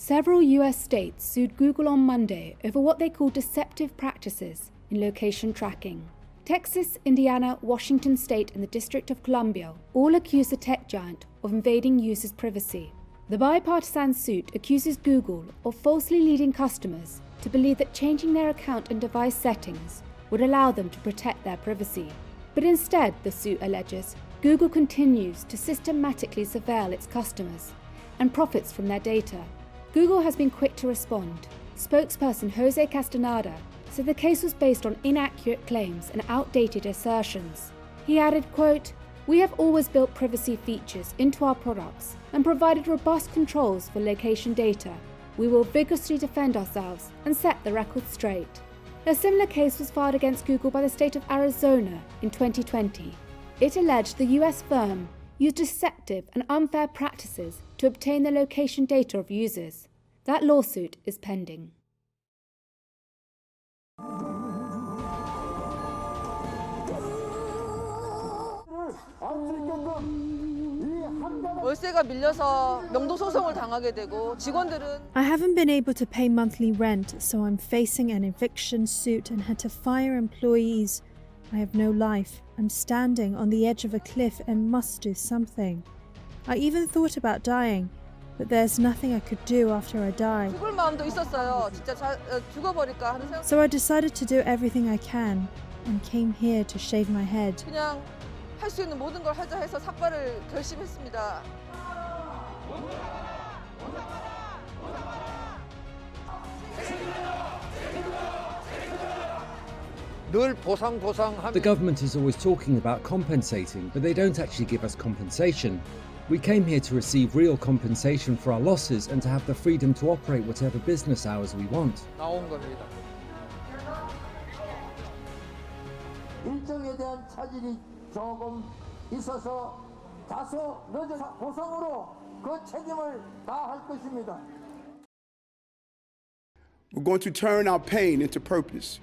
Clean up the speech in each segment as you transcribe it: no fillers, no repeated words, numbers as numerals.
Several US states sued Google on Monday over what they call deceptive practices in location tracking. Texas, Indiana, Washington State, and the District of Columbia all accuse the tech giant of invading users' privacy. The bipartisan suit accuses Google of falsely leading customers to believe that changing their account and device settings would allow them to protect their privacy. But instead, the suit alleges, Google continues to systematically surveil its customers and profits from their data. Google has been quick to respond. Spokesperson Jose Castaneda said the case was based on inaccurate claims and outdated assertions. He added, quote, "We have always built privacy features into our products and provided robust controls for location data. We will vigorously defend ourselves and set the record straight." A similar case was filed against Google by the state of Arizona in 2020. It alleged the US firm used deceptive and unfair practices to obtain the location data of users. That lawsuit is pending. 월세가 밀려서 명도 소송을 당하게 되고 직원들은 I haven't been able to pay monthly rent, so I'm facing an eviction suit and had to fire employees. I have no life. I'm standing on the edge of a cliff and must do something. I even thought about dying, but there's nothing I could do after I die. 죽을 마음도 있었어요. 진짜 죽어버릴까 하는 생각. So I decided to do everything I can and came here to shave my head. 그냥 할 수 있는 모든 걸 하자 해서 삭발을 결심했습니다. The government is always talking about compensating, but they don't actually give us compensation. We came here to receive real compensation for our losses and to have the freedom to operate whatever business hours we want. 나온 겁니다. 일정에 대한 차질이 조금 있어서 다소 늦은 보상으로 그 책임을 다할 것입니다. We're going to turn our pain into purpose.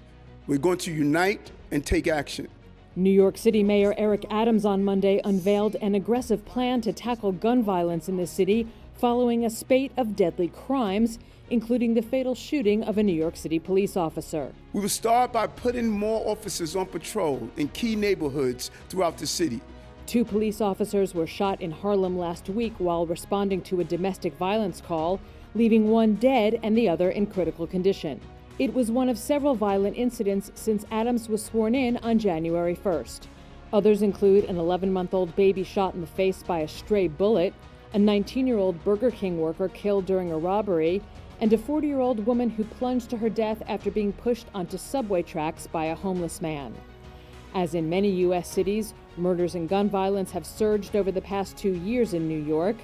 We're going to unite and take action. New York City Mayor Eric Adams on Monday unveiled an aggressive plan to tackle gun violence in the city following a spate of deadly crimes, including the fatal shooting of a New York City police officer. We will start by putting more officers on patrol in key neighborhoods throughout the city. 2 police officers were shot in Harlem last week while responding to a domestic violence call, leaving one dead and the other in critical condition. It was one of several violent incidents since Adams was sworn in on January 1st. Others include an 11-month-old baby shot in the face by a stray bullet, a 19-year-old Burger King worker killed during a robbery, and a 40-year-old woman who plunged to her death after being pushed onto subway tracks by a homeless man. As in many U.S. cities, murders and gun violence have surged over the past 2 years in New York.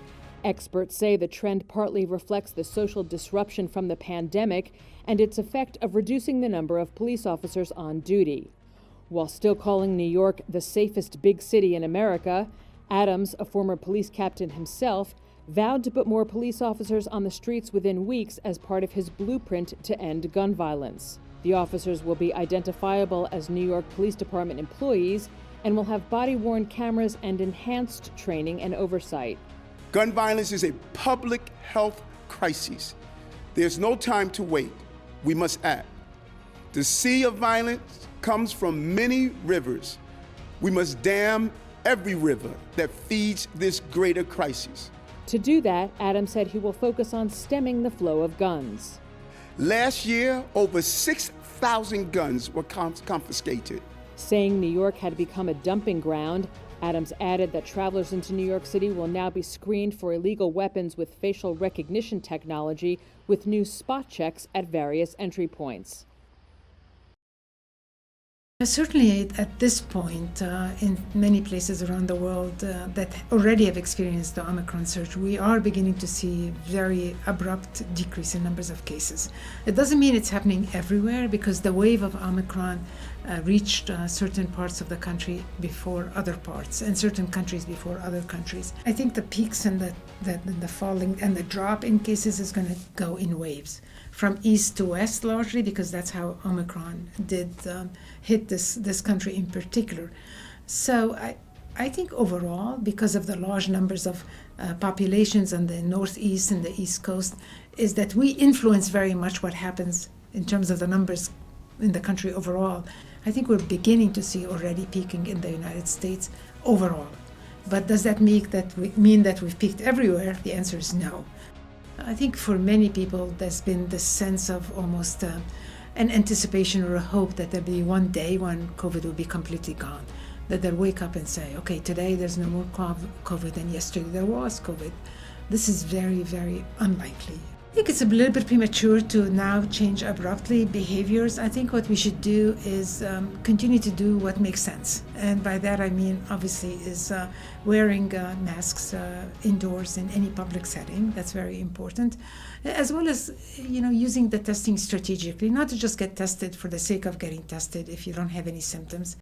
Experts say the trend partly reflects the social disruption from the pandemic and its effect of reducing the number of police officers on duty. While still calling New York the safest big city in America, Adams, a former police captain himself, vowed to put more police officers on the streets within weeks as part of his blueprint to end gun violence. The officers will be identifiable as New York Police Department employees and will have body-worn cameras and enhanced training and oversight. Gun violence is a public health crisis. There's no time to wait. We must act. The sea of violence comes from many rivers. We must dam every river that feeds this greater crisis. To do that, Adams said he will focus on stemming the flow of guns. Last year, over 6,000 guns were confiscated. Saying New York had become a dumping ground, Adams added that travelers into New York City will now be screened for illegal weapons with facial recognition technology with new spot checks at various entry points. Certainly at this point, in many places around the world that already have experienced the Omicron surge, we are beginning to see very abrupt decrease in numbers of cases. It doesn't mean it's happening everywhere because the wave of Omicron reached certain parts of the country before other parts and certain countries before other countries. I think the peaks and the falling and the drop in cases is going to go in waves from east to west largely because that's how Omicron did hit this country in particular. So I think overall, because of the large numbers of populations on the Northeast and the East Coast, is that we influence very much what happens in terms of the numbers in the country overall. I think we're beginning to see already peaking in the United States overall. But does that mean that we've peaked everywhere? The answer is no. I think for many people, there's been this sense of almost an anticipation or a hope that there'll be one day when COVID will be completely gone. That they'll wake up and say, okay, today there's no more COVID and yesterday there was COVID. This is very, very unlikely. I think it's a little bit premature to now change abruptly behaviors. I think what we should do is continue to do what makes sense. And by that I mean, obviously, is wearing masks indoors in any public setting. That's very important. As well as, using the testing strategically, not to just get tested for the sake of getting tested if you don't have any symptoms.